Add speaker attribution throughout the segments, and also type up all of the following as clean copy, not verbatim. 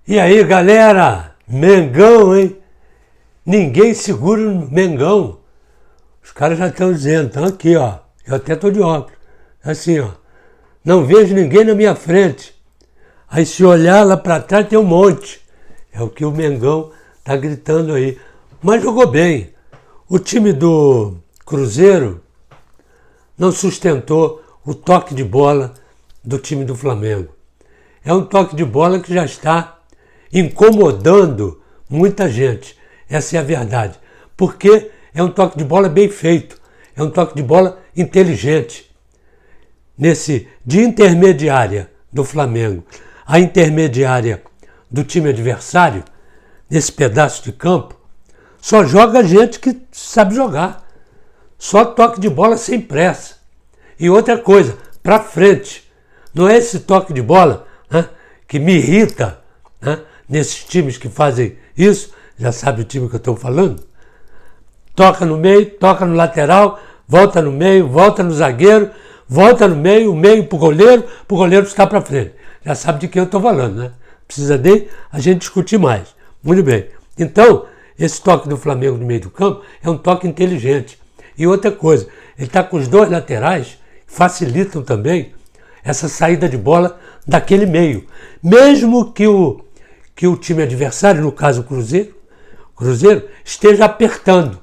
Speaker 1: E aí, galera? Mengão, hein? Ninguém segura o Mengão. Os caras já estão dizendo, estão aqui, ó. Eu até tô de óculos. Assim, ó. Não vejo ninguém na minha frente. Aí se olhar lá para trás tem um monte. É o que o Mengão tá gritando aí. Mas jogou bem. O time do Cruzeiro não sustentou o toque de bola do time do Flamengo. É um toque de bola que já está incomodando muita gente. Essa é a verdade. Porque é um toque de bola bem feito. É um toque de bola inteligente. Nesse de intermediária do Flamengo, a intermediária do time adversário, nesse pedaço de campo, só joga gente que sabe jogar. Só toque de bola sem pressa. E outra coisa, para frente. Não é esse toque de bola, né, que me irrita, né, nesses times que fazem isso. Já sabe o time que eu estou falando? Toca no meio, toca no lateral, volta no meio, volta no zagueiro, volta no meio, o meio para o goleiro está para frente. Já sabe de quem eu estou falando, né? Precisa nem a gente discutir mais. Muito bem. Então, esse toque do Flamengo no meio do campo é um toque inteligente. E outra coisa, ele está com os dois laterais, facilitam também essa saída de bola daquele meio. Mesmo que o time adversário, no caso o Cruzeiro, esteja apertando.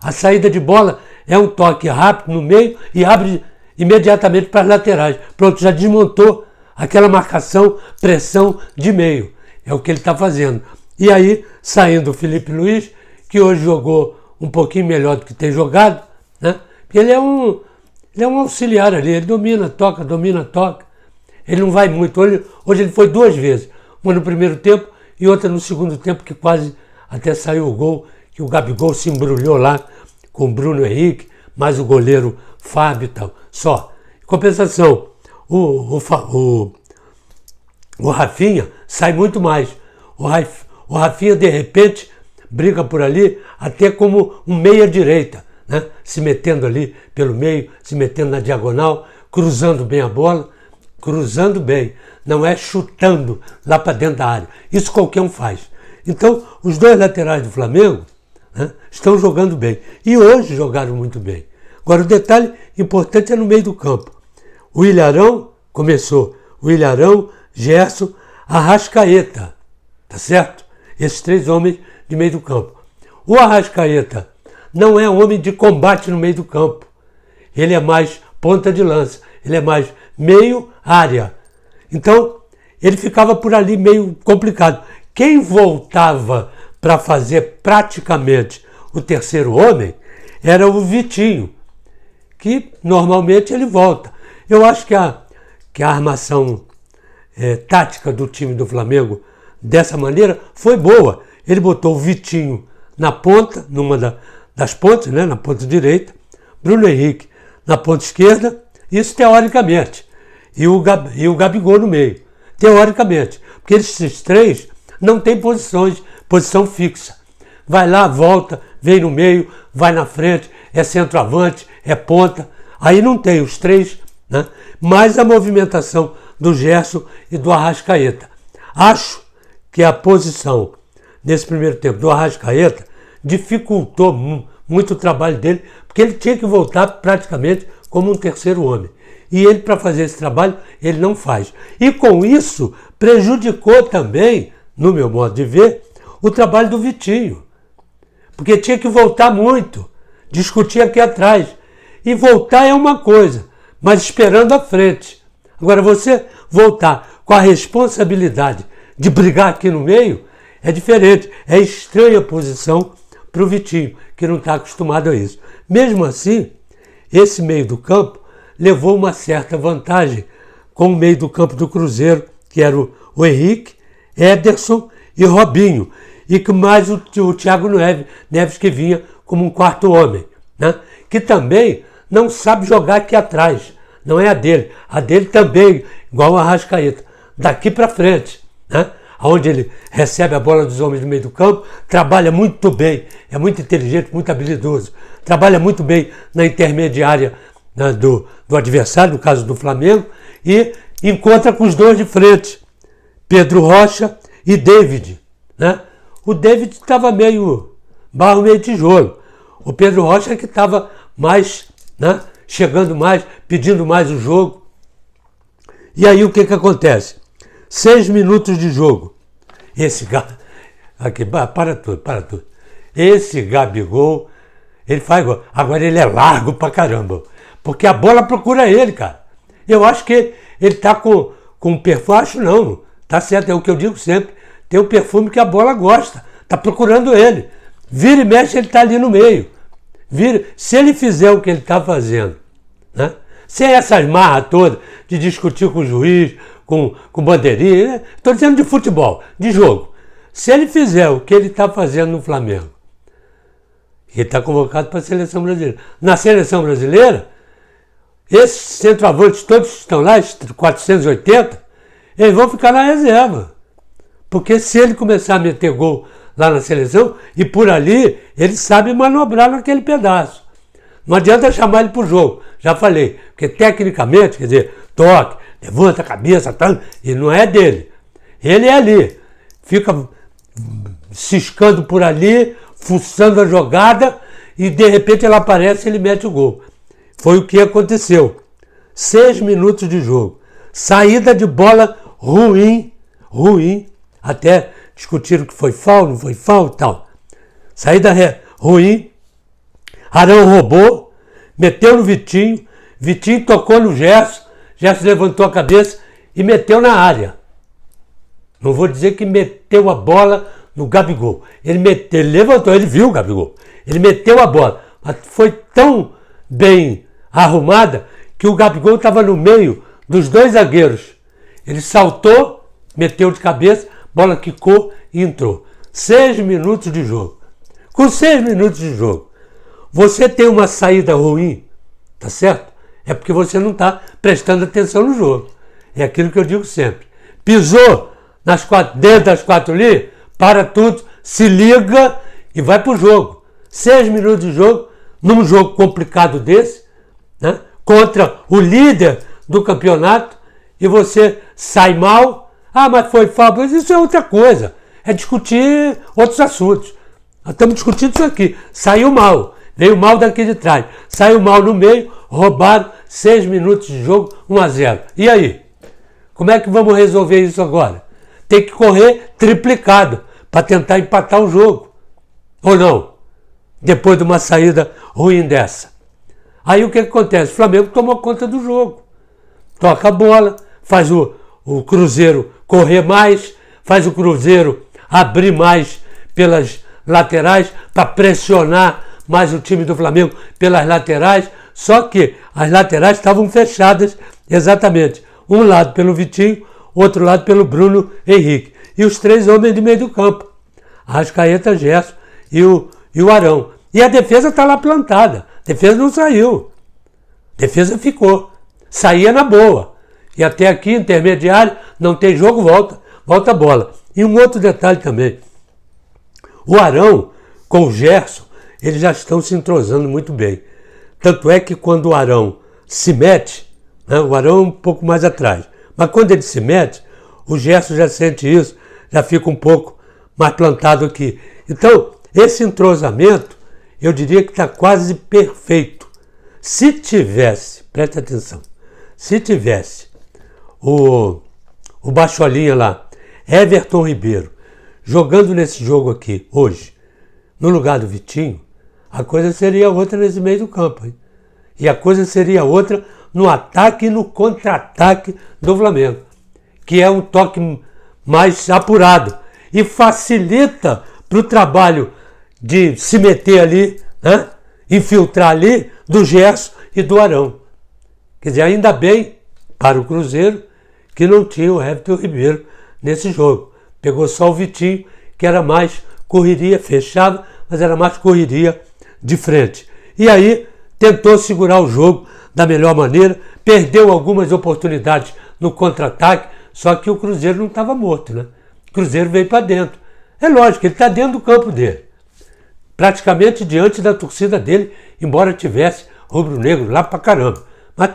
Speaker 1: A saída de bola é um toque rápido no meio e abre imediatamente para as laterais. Pronto, já desmontou aquela marcação, pressão de meio. É o que ele está fazendo. E aí, saindo o Felipe Luiz, que hoje jogou um pouquinho melhor do que tem jogado, né? Porque ele é um auxiliar ali, ele domina, toca. Ele não vai muito. Hoje ele foi duas vezes. Uma no primeiro tempo e outra no segundo tempo, que quase até saiu o gol, que o Gabigol se embrulhou lá com o Bruno Henrique, mais o goleiro Fábio e tal. Só. Em compensação, o Rafinha sai muito mais. O Rafinha, de repente, briga por ali até como um meia-direita, né? Se metendo ali pelo meio, se metendo na diagonal, cruzando bem a bola, cruzando bem. Não é chutando lá para dentro da área. Isso qualquer um faz. Então, os dois laterais do Flamengo, né, estão jogando bem. E hoje jogaram muito bem. Agora, o detalhe importante é no meio do campo. O Ilharão começou. O Ilharão, Gerson, Arrascaeta. Tá certo? Esses três homens de meio do campo. O Arrascaeta não é homem de combate no meio do campo. Ele é mais ponta de lança. Ele é mais meio área. Então, ele ficava por ali meio complicado. Quem voltava para fazer praticamente o terceiro homem era o Vitinho, que normalmente ele volta. Eu acho que a armação tática do time do Flamengo dessa maneira foi boa. Ele botou o Vitinho na ponta, numa das pontas, né, na ponta direita, Bruno Henrique na ponta esquerda, isso teoricamente, e o Gabigol no meio, teoricamente, porque esses três não têm posição fixa. Vai lá, volta, vem no meio, vai na frente, é centroavante, é ponta. Aí não tem os três, né? Mais a movimentação do Gerson e do Arrascaeta. Acho que a posição, nesse primeiro tempo, do Arrascaeta dificultou muito o trabalho dele, porque ele tinha que voltar praticamente como um terceiro homem. E ele, para fazer esse trabalho, ele não faz. E com isso, prejudicou também, no meu modo de ver, o trabalho do Vitinho. Porque tinha que voltar muito, discutir aqui atrás. E voltar é uma coisa, mas esperando à frente. Agora, você voltar com a responsabilidade de brigar aqui no meio, é diferente. É estranha a posição para o Vitinho, que não está acostumado a isso. Mesmo assim, esse meio do campo levou uma certa vantagem com o meio do campo do Cruzeiro, que era o Henrique, Ederson e Robinho, e que mais o Thiago Neves, que vinha como um quarto homem, né? Que também não sabe jogar aqui atrás, não é a dele também, igual o Arrascaeta, daqui para frente, né? Onde ele recebe a bola dos homens no meio do campo, trabalha muito bem, é muito inteligente, muito habilidoso, trabalha muito bem na intermediária, né, do adversário, no caso do Flamengo, e encontra com os dois de frente, Pedro Rocha e David, né? O David estava meio barro, meio tijolo. O Pedro Rocha que estava mais, né? Chegando mais, pedindo mais o jogo. E aí o que acontece? 6 minutos de jogo. Esse aqui, para tudo. Esse Gabigol, ele faz gol. Agora ele é largo pra caramba. Porque a bola procura ele, cara. Eu acho que ele tá com perfume, acho não. Tá certo, é o que eu digo sempre. Tem o perfume que a bola gosta. Tá procurando ele. Vira e mexe, ele tá ali no meio. Se ele fizer o que ele tá fazendo, né? Sem essas marras todas de discutir com o juiz, com bandeirinha, né? Estou dizendo de futebol, de jogo. Se ele fizer o que ele está fazendo no Flamengo, ele está convocado para a seleção brasileira. Na seleção brasileira, esses centroavantes todos que estão lá, 480, eles vão ficar na reserva. Porque se ele começar a meter gol lá na seleção, e por ali, ele sabe manobrar naquele pedaço. Não adianta chamar ele para o jogo, já falei, porque tecnicamente, quer dizer, toque, levanta a cabeça, tá, e não é dele. Ele é ali, fica ciscando por ali, fuçando a jogada, e de repente ele aparece e ele mete o gol. Foi o que aconteceu. 6 minutos de jogo. Saída de bola ruim, até discutiram que foi foul, não foi foul e tal. Saída ruim. Arão roubou, meteu no Vitinho tocou no Gerson levantou a cabeça e meteu na área. Não vou dizer que meteu a bola no Gabigol. Ele levantou, ele viu o Gabigol. Ele meteu a bola, mas foi tão bem arrumada que o Gabigol estava no meio dos 2 zagueiros. Ele saltou, meteu de cabeça, bola quicou e entrou. 6 minutos de jogo. Com 6 minutos de jogo, você tem uma saída ruim, tá certo? É porque você não está prestando atenção no jogo. É aquilo que eu digo sempre. Pisou dentro das 4 ali, para tudo, se liga e vai pro jogo. 6 minutos de jogo, num jogo complicado desse, né? Contra o líder do campeonato, e você sai mal. Ah, mas foi falta. Mas isso é outra coisa. É discutir outros assuntos. Nós estamos discutindo isso aqui. Saiu mal. Veio mal daqui de trás. Saiu mal no meio, roubaram 6 minutos de jogo, 1-0. E aí? Como é que vamos resolver isso agora? Tem que correr triplicado para tentar empatar o jogo. Ou não? Depois de uma saída ruim dessa. Aí o que acontece? O Flamengo tomou conta do jogo. Toca a bola, faz o Cruzeiro correr mais, faz o Cruzeiro abrir mais pelas laterais para pressionar mais o time do Flamengo pelas laterais, só que as laterais estavam fechadas exatamente. Um lado pelo Vitinho, outro lado pelo Bruno Henrique. E os 3 homens de meio do campo. Arrascaeta, Gerson e o Arão. E a defesa está lá plantada. A defesa não saiu. A defesa ficou. Saía na boa. E até aqui, intermediário, não tem jogo, volta a bola. E um outro detalhe também. O Arão com o Gerson, eles já estão se entrosando muito bem. Tanto é que quando o Arão se mete, né, o Arão é um pouco mais atrás, mas quando ele se mete, o Gerson já sente isso, já fica um pouco mais plantado aqui. Então, esse entrosamento, eu diria que está quase perfeito. Se tivesse, preste atenção, se tivesse o Bacholinha lá, Everton Ribeiro, jogando nesse jogo aqui, hoje, no lugar do Vitinho, a coisa seria outra nesse meio do campo. Hein? E a coisa seria outra no ataque e no contra-ataque do Flamengo, que é um toque mais apurado e facilita para o trabalho de se meter ali, né? Infiltrar ali do Gerson e do Arão. Quer dizer, ainda bem para o Cruzeiro que não tinha o Everton Ribeiro nesse jogo. Pegou só o Vitinho, que era mais correria, fechado, mas era mais correria de frente. E aí tentou segurar o jogo da melhor maneira, perdeu algumas oportunidades no contra-ataque, só que o Cruzeiro não estava morto, né? O Cruzeiro veio para dentro. É lógico, ele está dentro do campo dele. Praticamente diante da torcida dele, embora tivesse rubro-negro lá pra caramba. Mas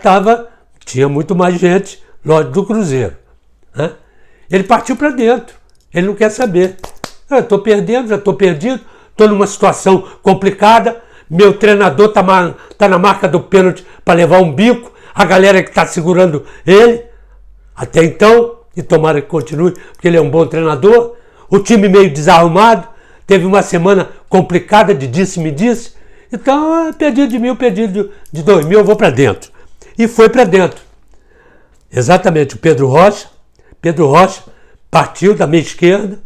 Speaker 1: tinha muito mais gente, lógico, do Cruzeiro. Né? Ele partiu para dentro. Ele não quer saber. Eu estou perdendo, já estou perdido, estou numa situação complicada, meu treinador tá na marca do pênalti para levar um bico, a galera que está segurando ele, até então, e tomara que continue, porque ele é um bom treinador, o time meio desarrumado, teve uma semana complicada de disse-me disse, então perdido de 1.000, perdido de 2.000, eu vou para dentro. E foi para dentro. Exatamente, o Pedro Rocha partiu da meia esquerda,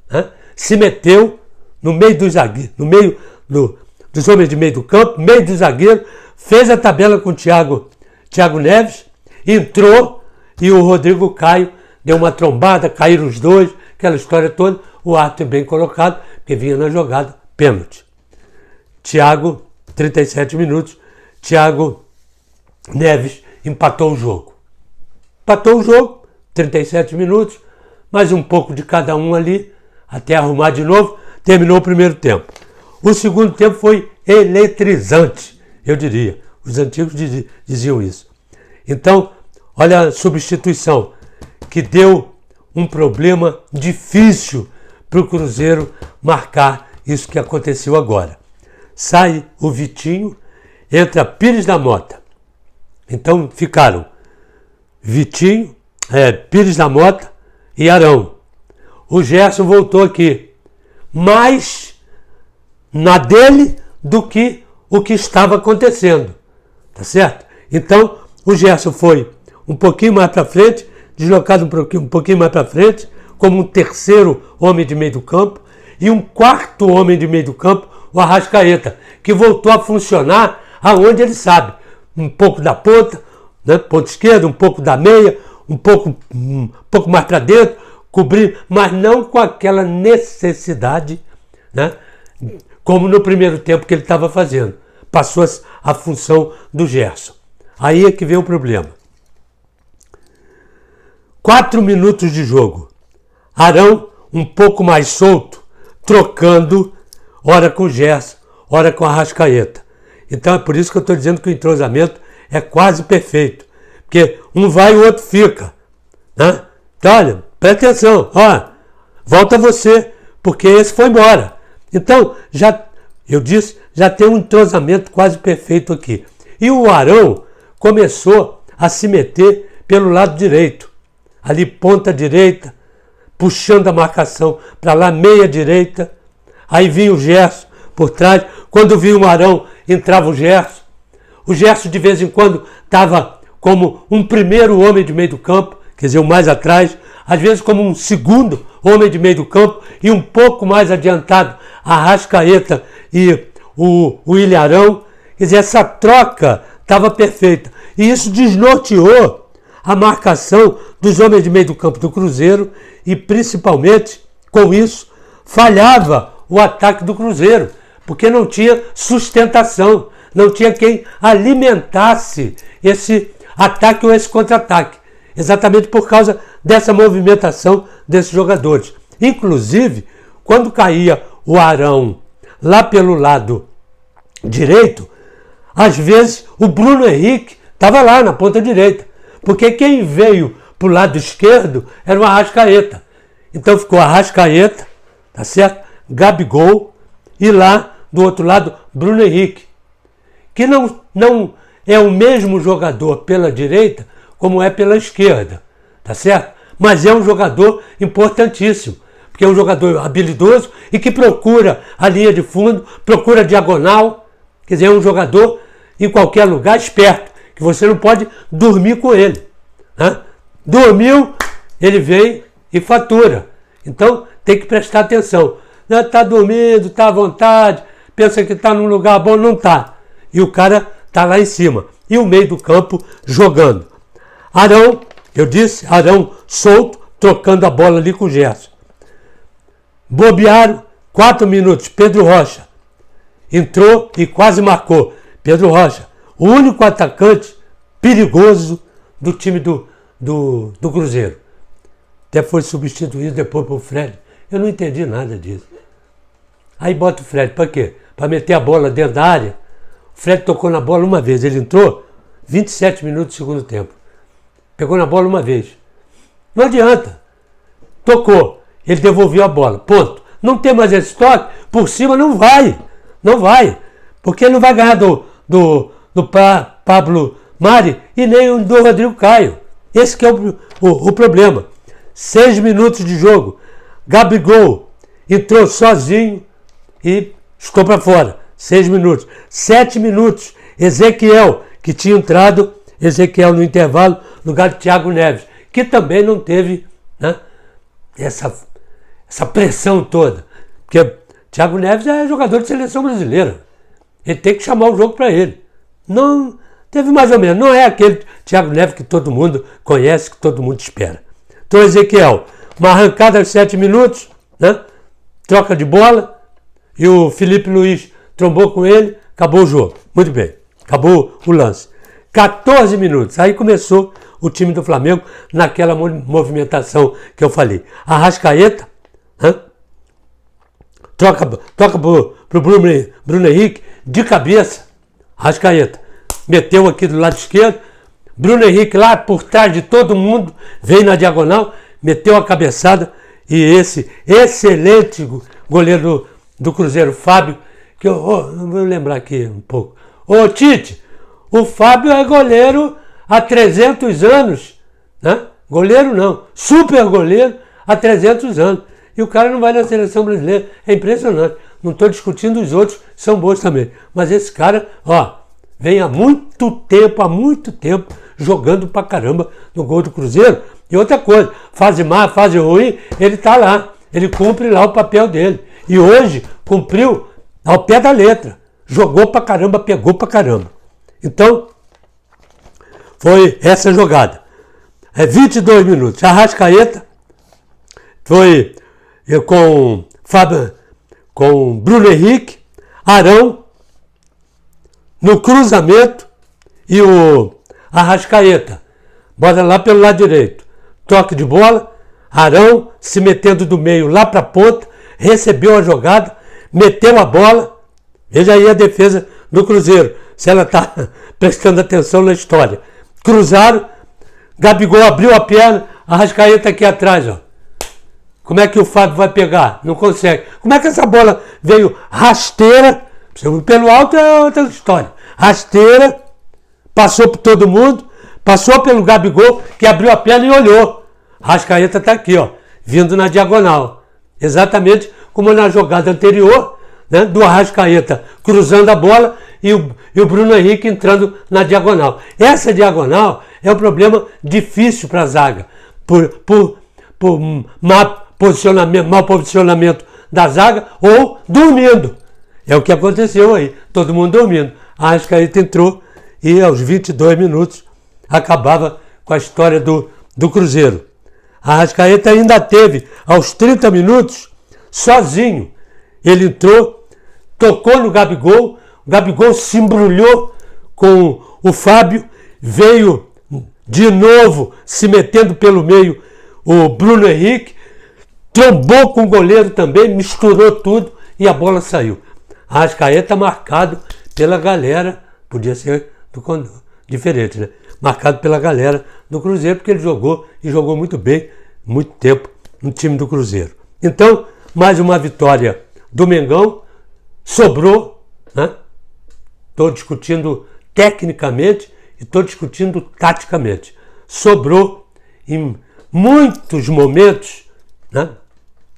Speaker 1: né? Se meteu no meio dos zagueiros, no meio dos homens de meio do campo, meio do zagueiro, fez a tabela com o Thiago Neves, entrou e o Rodrigo Caio deu uma trombada, caíram os dois, aquela história toda, o árbitro bem colocado, que vinha na jogada, pênalti. Thiago, 37 minutos, Thiago Neves empatou o jogo. 37 minutos, mais um pouco de cada um ali, até arrumar de novo, terminou o primeiro tempo. O segundo tempo foi eletrizante, eu diria. Os antigos diziam isso. Então, olha a substituição, que deu um problema difícil para o Cruzeiro marcar isso que aconteceu agora. Sai o Vitinho, entra Pires da Mota. Então ficaram Vitinho, Pires da Mota e Arão. O Gerson voltou aqui, mais na dele do que o que estava acontecendo, tá certo? Então o Gerson foi um pouquinho mais para frente, deslocado um pouquinho mais para frente, como um terceiro homem de meio do campo, e um quarto homem de meio do campo, o Arrascaeta, que voltou a funcionar aonde ele sabe, um pouco da ponta, né, ponta esquerda, um pouco da meia, um pouco mais para dentro, cobrir, mas não com aquela necessidade, né, como no primeiro tempo que ele estava fazendo. Passou a função do Gerson. Aí é que vem o problema. 4 minutos de jogo. Arão um pouco mais solto, trocando, ora com o Gerson, ora com a Arrascaeta. Então é por isso que eu estou dizendo que o entrosamento é quase perfeito. Porque um vai e o outro fica, né? Então, olha, presta atenção, volta você, porque esse foi embora. Então, já tem um entrosamento quase perfeito aqui. E o Arão começou a se meter pelo lado direito, ali ponta direita, puxando a marcação para lá, meia direita. Aí vinha o Gerson por trás. Quando vinha o Arão, entrava o Gerson. O Gerson de vez em quando estava como um primeiro homem de meio do campo, quer dizer, o mais atrás, às vezes como um segundo homem de meio do campo e um pouco mais adiantado a Arrascaeta e o Ilharão. Quer dizer, essa troca estava perfeita. E isso desnorteou a marcação dos homens de meio do campo do Cruzeiro e, principalmente, com isso, falhava o ataque do Cruzeiro, porque não tinha sustentação, não tinha quem alimentasse esse ataque ou esse contra-ataque, exatamente por causa dessa movimentação desses jogadores. Inclusive, quando caía o Arão lá pelo lado direito, às vezes o Bruno Henrique estava lá na ponta direita, porque quem veio para o lado esquerdo era o Arrascaeta. Então ficou Arrascaeta, tá certo? Gabigol e lá do outro lado Bruno Henrique, que não é o mesmo jogador pela direita como é pela esquerda, tá certo? Mas é um jogador importantíssimo, porque é um jogador habilidoso e que procura a linha de fundo, procura a diagonal, quer dizer, é um jogador em qualquer lugar esperto, que você não pode dormir com ele, né? Dormiu, ele vem e fatura. Então tem que prestar atenção. Não está dormindo, está à vontade, pensa que está num lugar bom, não está. E o cara está lá em cima. E o meio do campo jogando. Arão, eu disse, Arão solto, trocando a bola ali com o Gerson. Bobearam, 4 minutos, Pedro Rocha entrou e quase marcou. Pedro Rocha, o único atacante perigoso do time do Cruzeiro. Até foi substituído depois por Fred. Eu não entendi nada disso. Aí bota o Fred, para quê? Para meter a bola dentro da área. O Fred tocou na bola uma vez, ele entrou 27 minutos do segundo tempo. Pegou na bola uma vez. Não adianta. Tocou. ele devolveu a bola. Ponto. Não tem mais esse toque, por cima não vai. Não vai. Porque ele não vai ganhar do Pablo Mari e nem do Rodrigo Caio. Esse que é o problema. 6 minutos de jogo. Gabigol entrou sozinho e estou para fora. 6 minutos. 7 minutos. Ezequiel, que tinha entrado, Ezequiel no intervalo, no lugar de Thiago Neves, que também não teve, né, essa pressão toda. Porque Thiago Neves é jogador de seleção brasileira. Ele tem que chamar o jogo para ele. Não, teve mais ou menos. Não é aquele Thiago Neves que todo mundo conhece, que todo mundo espera. Então, Ezequiel, uma arrancada aos 7 minutos, né? Troca de bola, e o Felipe Luiz trombou com ele, acabou o jogo. Muito bem, acabou o lance. 14 minutos, aí começou o time do Flamengo naquela movimentação que eu falei. Arrascaeta, né? Troca pro Bruno Henrique, de cabeça. Arrascaeta meteu aqui do lado esquerdo. Bruno Henrique lá por trás de todo mundo, veio na diagonal, meteu a cabeçada. E esse excelente goleiro do Cruzeiro, Fábio, que eu vou lembrar aqui um pouco. Ô Tite, o Fábio é goleiro há 300 anos. Né? Goleiro não, super goleiro há 300 anos. E o cara não vai na seleção brasileira. É impressionante. Não estou discutindo os outros, são bons também. Mas esse cara, vem há muito tempo, jogando pra caramba no gol do Cruzeiro. E outra coisa, fase má, fase ruim, ele tá lá. Ele cumpre lá o papel dele. E hoje cumpriu ao pé da letra. Jogou pra caramba, pegou pra caramba. Então, foi essa jogada. 22 minutos. Arrascaeta foi com Bruno Henrique, Arão, no cruzamento, e o Arrascaeta bota lá pelo lado direito. Toque de bola, Arão se metendo do meio lá para a ponta, recebeu a jogada, meteu a bola. Veja aí a defesa do Cruzeiro, se ela está prestando atenção na história. Cruzaram, Gabigol abriu a perna, Arrascaeta aqui atrás, ó. Como é que o Fábio vai pegar? Não consegue. Como é que essa bola veio rasteira? Pelo alto é outra história. Rasteira, passou por todo mundo, passou pelo Gabigol, que abriu a perna e olhou. Arrascaeta está aqui, ó, vindo na diagonal. Exatamente como na jogada anterior, né, do Arrascaeta cruzando a bola e o Bruno Henrique entrando na diagonal. Essa diagonal é um problema difícil para a zaga. Por mau posicionamento da zaga ou dormindo. É o que aconteceu aí, todo mundo dormindo. A Arrascaeta entrou e aos 22 minutos acabava com a história do Cruzeiro. A Arrascaeta ainda teve, aos 30 minutos, sozinho. Ele entrou, tocou no Gabigol, o Gabigol se embrulhou com o Fábio, veio de novo se metendo pelo meio o Bruno Henrique, trombou com o goleiro também, misturou tudo e a bola saiu. A Arrascaeta marcado pela galera, podia ser diferente, né? Marcado pela galera do Cruzeiro, porque ele jogou e jogou muito bem, muito tempo no time do Cruzeiro. Então, mais uma vitória do Mengão, sobrou, né? Estou discutindo tecnicamente e estou discutindo taticamente. Sobrou em muitos momentos, né?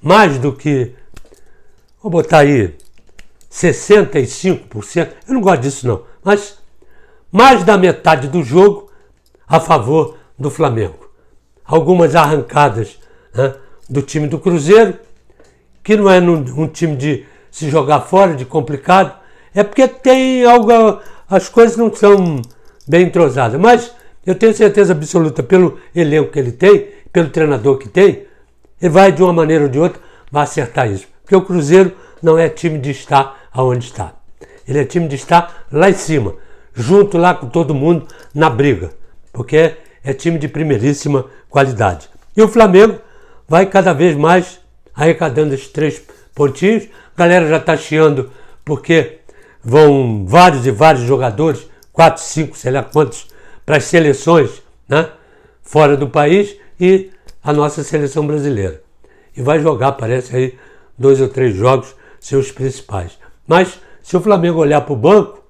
Speaker 1: Mais do que, vou botar aí, 65%, eu não gosto disso não, mas mais da metade do jogo a favor do Flamengo. Algumas arrancadas, né, do time do Cruzeiro, que não é um time de se jogar fora, de complicado, é porque tem algo, as coisas não são bem entrosadas, mas eu tenho certeza absoluta, pelo elenco que ele tem, pelo treinador que tem, ele vai de uma maneira ou de outra, vai acertar isso. Porque o Cruzeiro não é time de estar aonde está. Ele é time de estar lá em cima, junto lá com todo mundo na briga. Porque é time de primeiríssima qualidade. E o Flamengo vai cada vez mais arrecadando esses 3 pontinhos. A galera já está chiando porque vão vários e vários jogadores, 4, 5, sei lá quantos, para as seleções, né, fora do país e a nossa seleção brasileira. e vai jogar, parece aí, 2 ou 3 jogos, seus principais. Mas se o Flamengo olhar para o banco,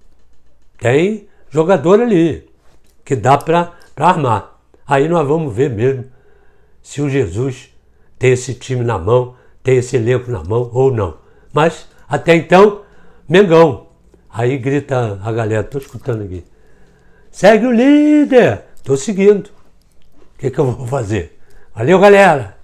Speaker 1: tem jogador ali que dá para armar. Aí nós vamos ver mesmo se o Jesus tem esse time na mão, tem esse elenco na mão ou não. Mas até então, Mengão. Aí grita a galera, estou escutando aqui. Segue o líder! Estou seguindo. O que eu vou fazer? Valeu, galera!